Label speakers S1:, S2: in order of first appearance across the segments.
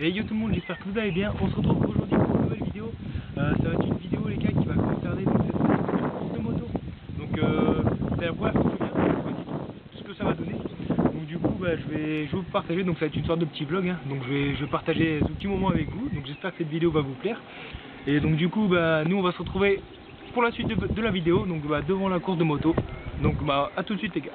S1: Et yo tout le monde, j'espère que vous allez bien. On se retrouve aujourd'hui pour une nouvelle vidéo. Ça va être une vidéo les gars qui va concerner donc, cette course de moto. Donc c'est la première fois que je viens, je sais pas du tout ce que ça va donner. Donc du coup je vais vous partager, donc ça va être une sorte de petit vlog. Donc je vais partager ce petit moment avec vous. Donc j'espère que cette vidéo va vous plaire. Et donc du coup nous on va se retrouver pour la suite de la vidéo, donc devant la course de moto. Donc à tout de suite les gars.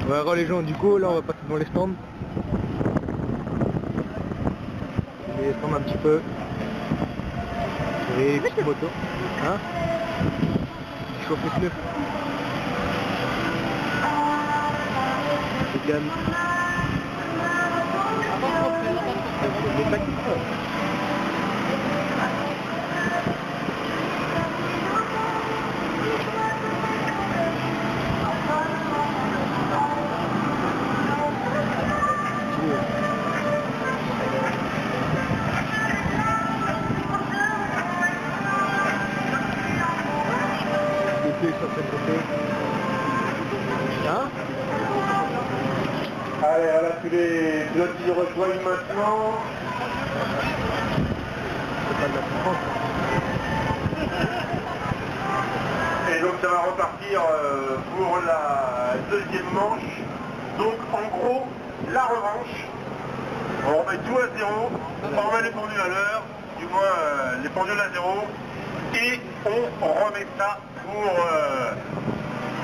S1: Alors les gens, du coup là on va passer devant les stands. On va descendre un petit peu. Et petite moto. Hein? Je chauffe les pneus. C'est calme. Les plaques. Hein?
S2: Allez, voilà tous les pilotes qui nous rejoignent maintenant.
S1: C'est pas de la France.
S2: Et donc ça va repartir pour la deuxième manche. Donc en gros, la revanche. On remet tout à zéro, on remet les pendules à l'heure, du moins les pendules à zéro, et on remet ça pour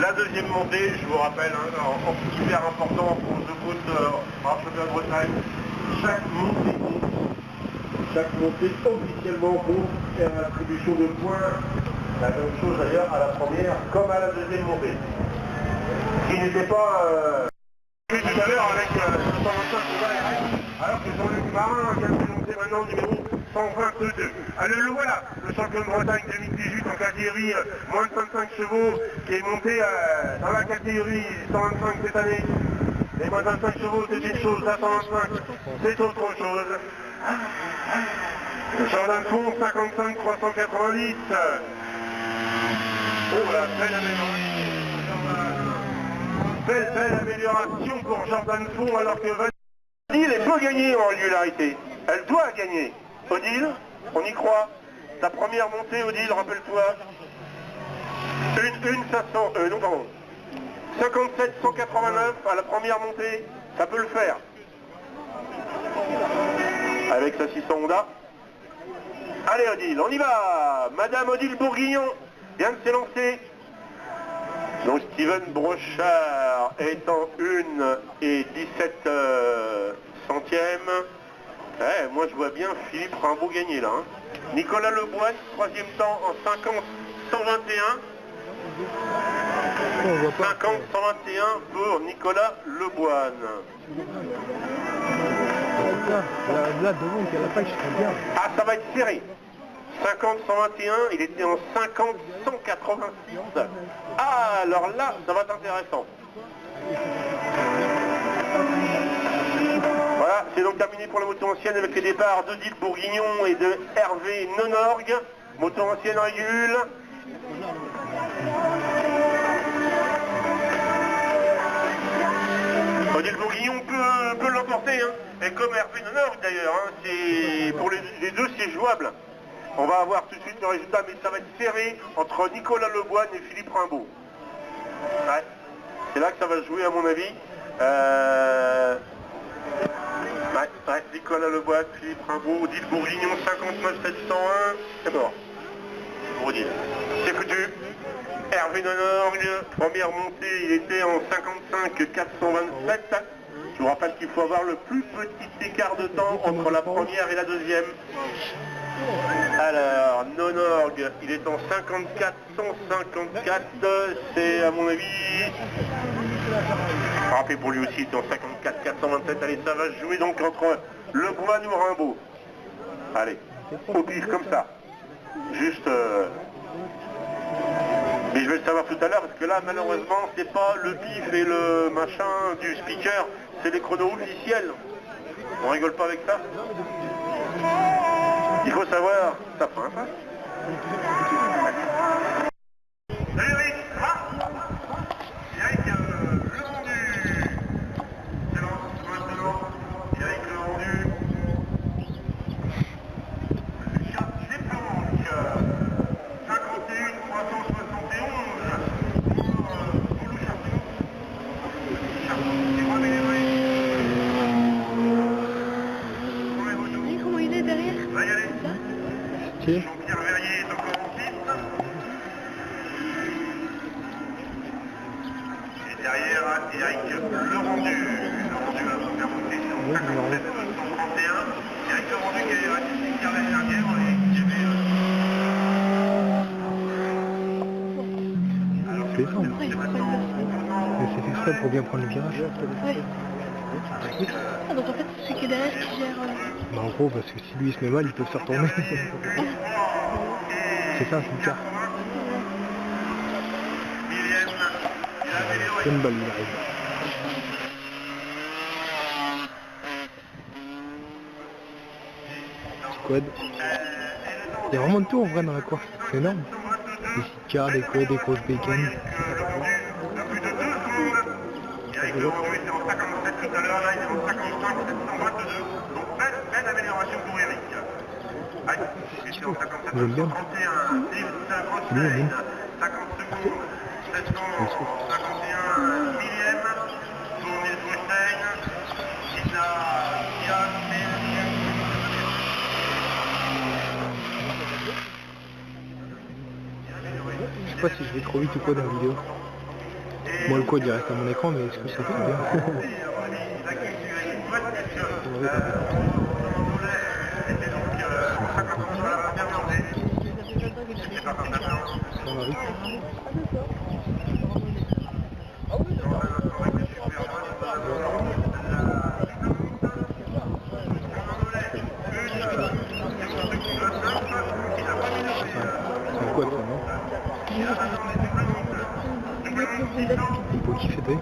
S2: la deuxième montée. Je vous rappelle, hyper important pour The Course en championnat de Bretagne, chaque montée compte. Chaque montée officiellement compte et l'attribution de points, la même chose d'ailleurs à la première comme à la deuxième montée. Qui n'était pas tout à l'heure avec 125 alors que Jean-Luc Marin vient de monter maintenant numéro 122. Allez, le voilà, le champion de Bretagne 2018 en catégorie moins de 25 chevaux, qui est monté dans la catégorie 125 cette année. Les moins de 25 chevaux, c'est une chose, la 125, c'est autre chose. Le Jordan Font, 55 390. Oh voilà, belle amélioration pour Jordan Font, alors que Odile, elle peut gagner en régularité. Elle doit gagner. Odile, on y croit. Ta première montée, Odile, rappelle-toi. Non, pardon. 57 189 à la première montée, ça peut le faire. Avec sa 600 Honda. Allez Odile, on y va. Madame Odile Bourguignon vient de s'élancer. Donc Steven Brochard est en 1 et 17 centièmes. Ouais, moi je vois bien Philippe Rimbaud gagner là. Nicolas Leboine, troisième temps en 50 121. 50 121 pour Nicolas Leboine.
S1: Là devant, il y a la page, je bien.
S2: Ah, ça va être serré. 50 121, il était en 50 186. Ah, alors là, ça va être intéressant. Voilà, c'est donc terminé pour la moto ancienne avec les départs d'Odile Bourguignon et de Hervé Nonorgue. Moto ancienne régule. Odile Bourguignon peut l'emporter, hein. Et comme Hervé Nonorgue d'ailleurs, hein, pour les deux c'est jouable. On va avoir tout de suite le résultat, mais ça va être serré entre Nicolas Leboine et Philippe Rimbaud. Ouais, c'est là que ça va se jouer à mon avis. Ouais, Nicolas Leboine, Philippe Rimbaud, Odile Bourguignon, 59 701, c'est mort. Pour Odile. C'est foutu. Hervé Nonorgue, première montée, il était en 55 427. Je vous rappelle qu'il faut avoir le plus petit écart de temps entre la première et la deuxième. Alors, Nonorg, il est en 54, 154, c'est à mon avis... Rappelez pour lui aussi, il est en 54, 427, allez, ça va se jouer donc entre Le Goin ou Rimbaud. Allez, au pif comme ça. Juste... Mais je vais le savoir tout à l'heure parce que là, malheureusement, c'est pas le pif et le machin du speaker, c'est les chronos officiels. On rigole pas avec ça. Il faut savoir, ça pointe. Hein. Salut Eric, ça va? Eric, le rendu. C'est maintenant. Eric, le rendu. Le chat, c'est planque. 51 371 pour le Charton. C'est moi, mais
S3: Comment il est derrière?
S2: va y aller.
S1: Ok.
S2: Jean-Pierre Verrier est encore en piste. Et derrière, Eric Le Rendu. Le Rendu va vous faire monter sur 57 231. Eric Le Rendu qui est resté car l'année dernière et qui avait...
S1: C'est ça. Mais c'est exprès pour bien prendre le virage.
S3: Ouais. Ah, donc en fait, c'est celui qui est derrière qui gère...
S1: Bah en gros, parce que si lui il se met mal, il peut se retourner. C'est ça, c'est le cas. C'est une balle, il arrive. Squad. Il y a vraiment de tout en vrai dans la course, c'est énorme. Des cars, des quads, des grosses bacon.
S2: Eric Le Rendu était en 57 tout à l'heure, là il est en 55 722. Donc belle amélioration pour Eric. Allez, il était en 57
S1: J'aime bien.
S2: 31, 10, 59, 50 secondes, 751 millième pour Nils Brustein, Gina Diaz,
S1: Je sais pas si je vais trop vite ou quoi dans la vidéo. Moi le quad il reste à mon écran, mais est-ce que ça fait bien? Ça va vite. C'est un quad ça, non? Il faut kiffer t'es.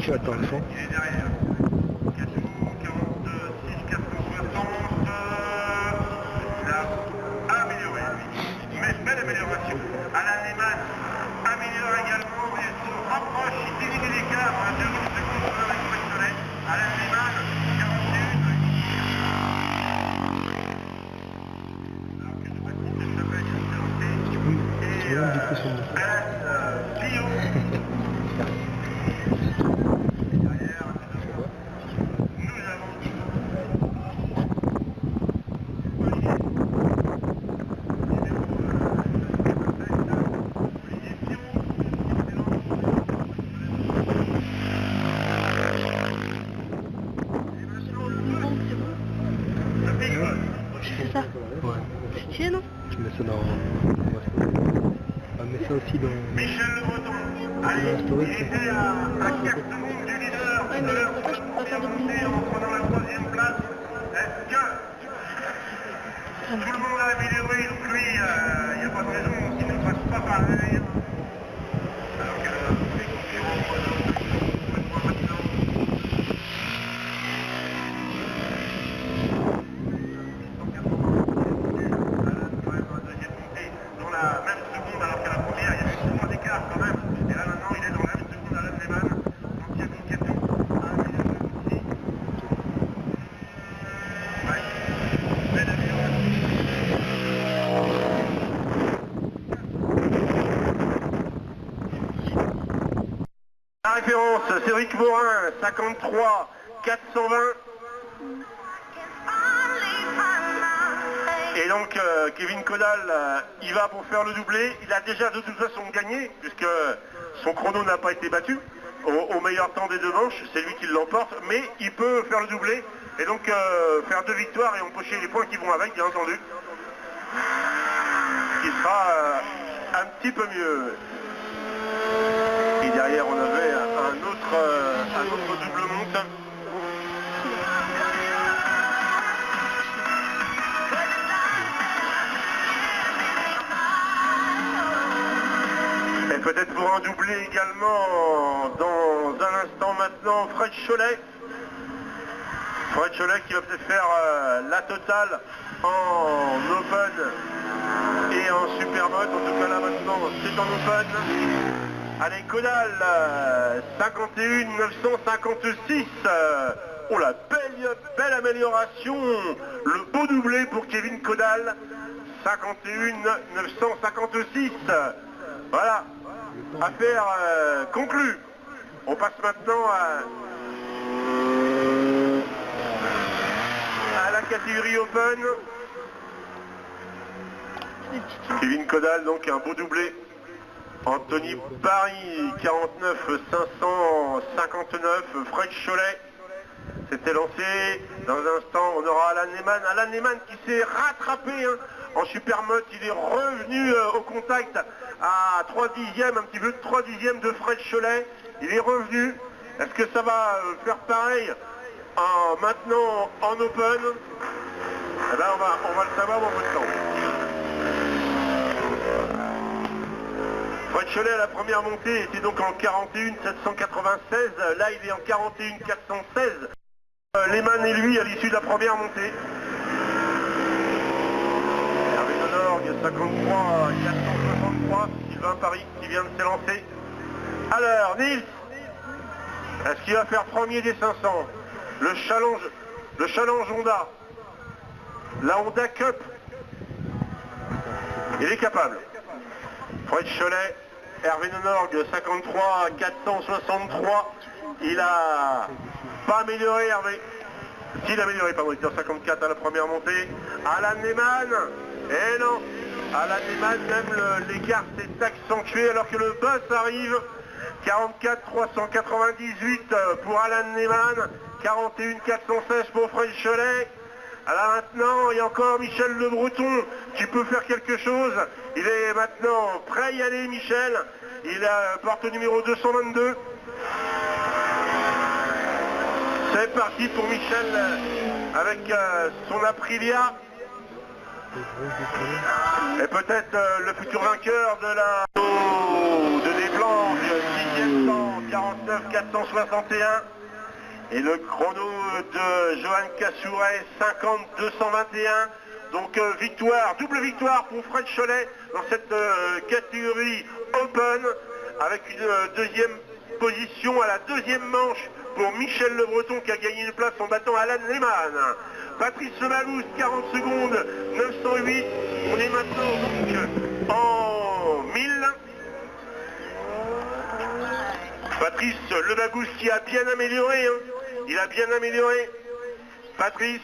S4: je vais attendre le fond.
S2: Il est derrière. 46, 460. Il a amélioré, lui. Mais belle amélioration. Alan Lehman améliore également. Il se rapproche, il diminue l'écart. 2 secondes avec Fred Cholet. Alan Lehman, 41. Alors que je précise que ça va être lancé. Et Alan Pio. Derrière, nous avons Olivier. Olivier Pirot. Et maintenant,
S3: Bon, c'est bon.
S2: le Big Boss.
S3: C'est ça.
S4: Ouais.
S3: C'est stylé, non?
S4: Je mets ça dans... Ouais. On met ça aussi dans...
S2: Michel Le Breton. Allez, il était à 4 secondes du leader.
S3: Ouais, mais attends, je peux pas faire de
S2: Monté en prenant la 3e place. Est-ce que tout le monde a amélioré, donc lui, il n'y a pas de raison qu'il ne fasse pas pareil. Alors que les concurrents maintenant. Dans la même seconde alors qu'à la première, il y a eu 6 mois d'écart quand même. Et là maintenant, il est dans la même seconde à Alan Lehman. Donc il y a une question à améliorer aussi. Ouais, belle amélioration. La référence, c'est Rick Morin, 53 420. Et donc Kevin Caudal, il va pour faire le doublé. Il a déjà de toute façon gagné, puisque son chrono n'a pas été battu au meilleur temps des 2 manches. C'est lui qui l'emporte, mais il peut faire le doublé et donc faire 2 victoires et empocher les points qui vont avec, bien entendu. Il sera un petit peu mieux. Et derrière, on avait un autre double monte. Et peut-être pour un doublé également, dans un instant maintenant, Fred Cholet. Fred Cholet qui va peut-être faire la totale en open et en supermode. En tout cas là maintenant, c'est en open. Allez, Caudal, 51 956. Oh la belle amélioration. Le beau doublé pour Kevin Caudal. 51 956. Voilà. Affaire conclue. On passe maintenant à la catégorie Open. Kevin Caudal, donc un beau doublé. Anthony Paris, 49 559. Fred Cholet s'était lancé. Dans un instant, on aura Alan Lehman. Alan Lehman qui s'est rattrapé en supermode. Il est revenu au contact à 3 dixièmes, un petit peu de 3 dixièmes de Fred Cholet. Il est revenu. Est-ce que ça va faire pareil maintenant en open? Eh ben, on va le savoir dans peu de temps. Fred Cholet à la première montée était donc en 41 796. Là, il est en 41 416. Lehman et lui à l'issue de la première montée. Hervé Denorgue, 53 463. Sylvain Paris qui vient de s'élancer. Alors, Nils, est-ce qu'il va faire premier des 500? Le challenge Honda. La Honda Cup. Il est capable. Fred Cholet, Hervé Denorgue, 53 463. Il a pas amélioré, Hervé. S'il a amélioré, pardon, il était en 54 à la première montée. Alan Lehman, eh non, Alan Lehman, même l'écart s'est accentué alors que le bus arrive. 44 398 pour Alan Lehman, 41 416 pour Fred Cholet. Alors maintenant, il y a encore Michel Le Breton qui peut faire quelque chose. Il est maintenant prêt à y aller, Michel. Il a porte numéro 222. C'est parti pour Michel avec son Aprilia. Et peut-être le futur vainqueur de la... de des Blancs, 6e temps, 49 49 461. Et le chrono de Johan Cassouret, 50 221. Donc victoire, double victoire pour Fred Cholet dans cette catégorie Open, avec une deuxième position à la deuxième manche pour Michel Le Breton qui a gagné une place en battant Alan Lehmann. Patrice Lemalouz, 40 secondes, 908. On est maintenant donc en 1000. Patrice Lemalouz qui a bien amélioré, hein. Il a bien amélioré. Patrice,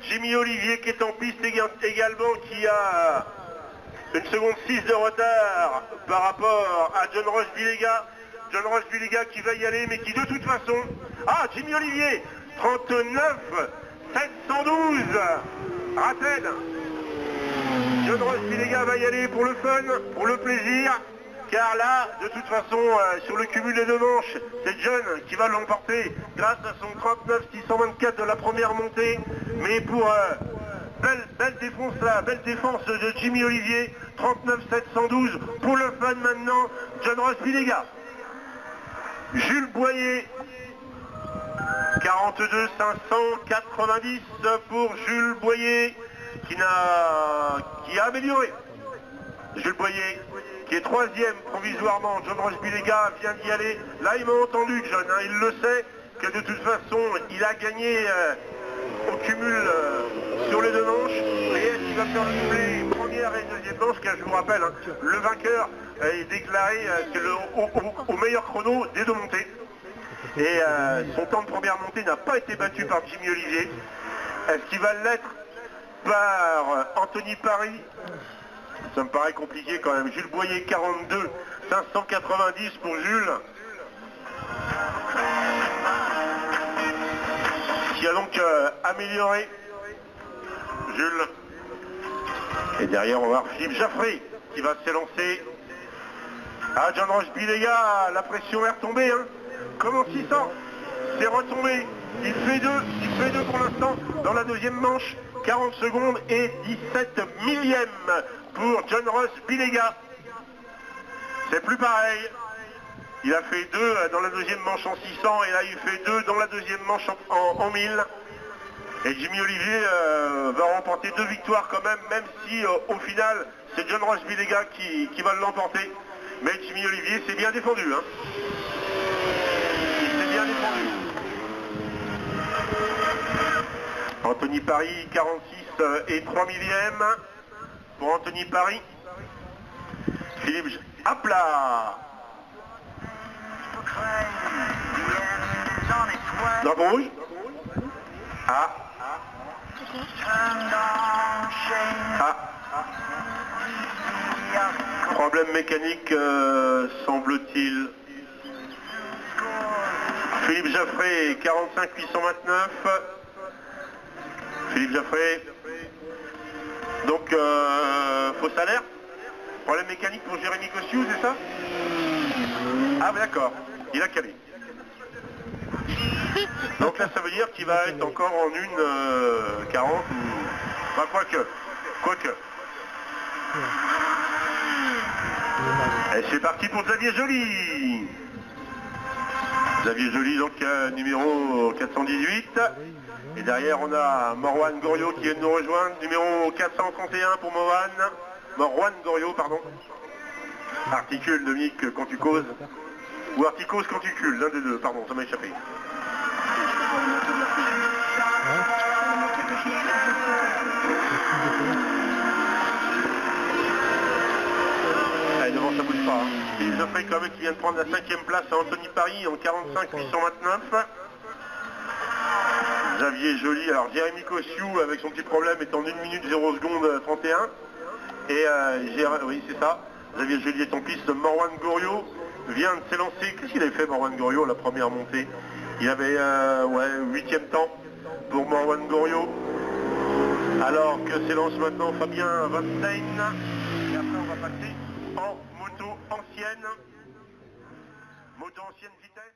S2: Jimmy Olivier qui est en piste également, qui a 1 seconde 6 de retard par rapport à John Ross Bilega. John Ross Bilega qui va y aller, mais qui de toute façon... Ah, Jimmy Olivier, 39 712. Ratel. John Ross Bilega va y aller pour le fun, pour le plaisir. Car là, de toute façon, sur le cumul des deux manches, c'est John qui va l'emporter grâce à son 39 624 de la première montée. Mais pour belle défense de Jimmy Olivier, 39 712 pour le fun maintenant, John Ross Bilega. Jules Boyer, 42 590 pour Jules Boyer qui a amélioré. Jules Boyer qui est troisième provisoirement, John Ross Bilega vient d'y aller. Là il m'a entendu John, hein, il le sait que de toute façon il a gagné au cumul sur les deux manches. Et est-ce qu'il va faire le doublé première et deuxième manche, car je vous rappelle, hein, le vainqueur est déclaré au meilleur chrono des deux montées. Et son temps de première montée n'a pas été battu par Jimmy Olivier. Est-ce qu'il va l'être par Anthony Paris? Ça me paraît compliqué quand même. Jules Boyer, 42 590 pour Jules. Qui a donc amélioré. Jules. Et derrière, on va voir Philippe Jaffré qui va s'élancer. Ah, John Ross Bilega, la pression est retombée. Hein. Comment 600? C'est retombé. Il fait deux pour l'instant dans la deuxième manche. 40 secondes et 17 millièmes pour John Ross Bilega. C'est plus pareil. Il a fait 2 dans la deuxième manche en 600 et là il fait 2 dans la deuxième manche en 1000. Et Jimmy Olivier va remporter 2 victoires quand même si au final c'est John Ross Bilega qui va l'emporter. Mais Jimmy Olivier s'est bien défendu. Hein. Il s'est bien défendu. Anthony Paris, 46 et 3 millièmes pour Anthony Paris. Philippe, hop là. Drapeau rouge. Ah. Problème mécanique, semble-t-il. Philippe Jaffré, 45 829. Philippe Jaffré. Donc, fausse alerte. Problème mécanique pour Jérémy Cossiou, c'est ça? Ah, d'accord. Il a calé. Donc là, ça veut dire qu'il va être encore en une 40 ou... Enfin, quoique. Et c'est parti pour Xavier Joly. Xavier Joly, donc numéro 418. Et derrière, on a Morwan Goriot qui vient de nous rejoindre. Numéro 431 pour Morwan Goriot, pardon. Articule, Dominique, quand tu causes. Ou Articose quand tu cules, l'un des deux, pardon, ça m'a échappé. Allez, devant ça bouge pas. Hein. Philippe Jaffré quand même qui vient de prendre la 5e place à Anthony Paris en 45 829. Xavier Joly, alors Jérémy Cossiou avec son petit problème est en 1 minute 0 seconde 31. Et oui c'est ça, Xavier Joly est en piste. Morwan Goriot vient de s'élancer. Qu'est-ce qu'il avait fait Morwan Goriot la première montée? Il avait 8e temps pour Morwan Goriot. Alors que s'élance maintenant Fabien Van Stein. Et après on va passer en moto ancienne. Moto ancienne vitesse.